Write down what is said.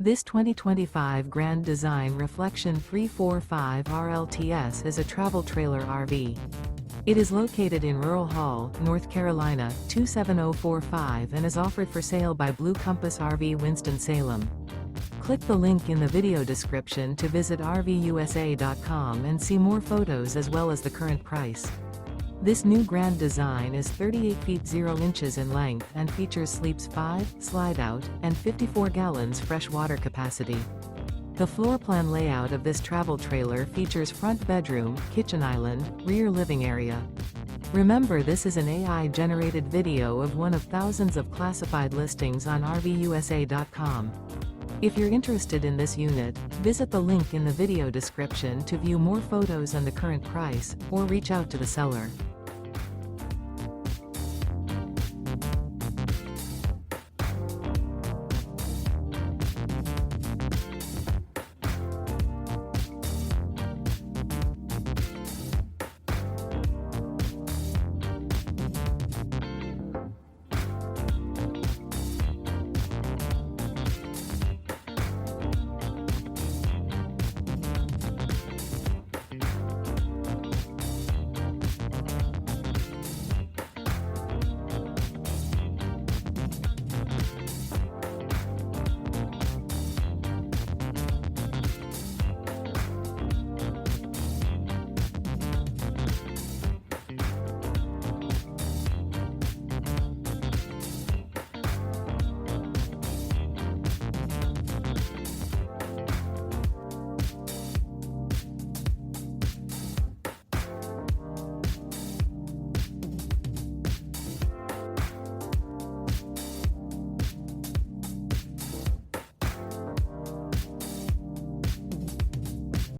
This 2025 Grand Design Reflection 345 RLTS is a travel trailer RV. It is located in Rural Hall, North Carolina, 27045 and is offered for sale by Blue Compass RV Winston, Salem. Click the link in the video description to visit RVUSA.com and see more photos as well as the current price. This new Grand Design is 38 feet 0 inches in length and features sleeps 5, Slideout, and 54 gallons fresh water capacity. The floor plan layout of this travel trailer features front bedroom, kitchen island, rear living area. Remember, this is an AI-generated video of one of thousands of classified listings on RVUSA.com. If you're interested in this unit, visit the link in the video description to view more photos and the current price, or reach out to the seller.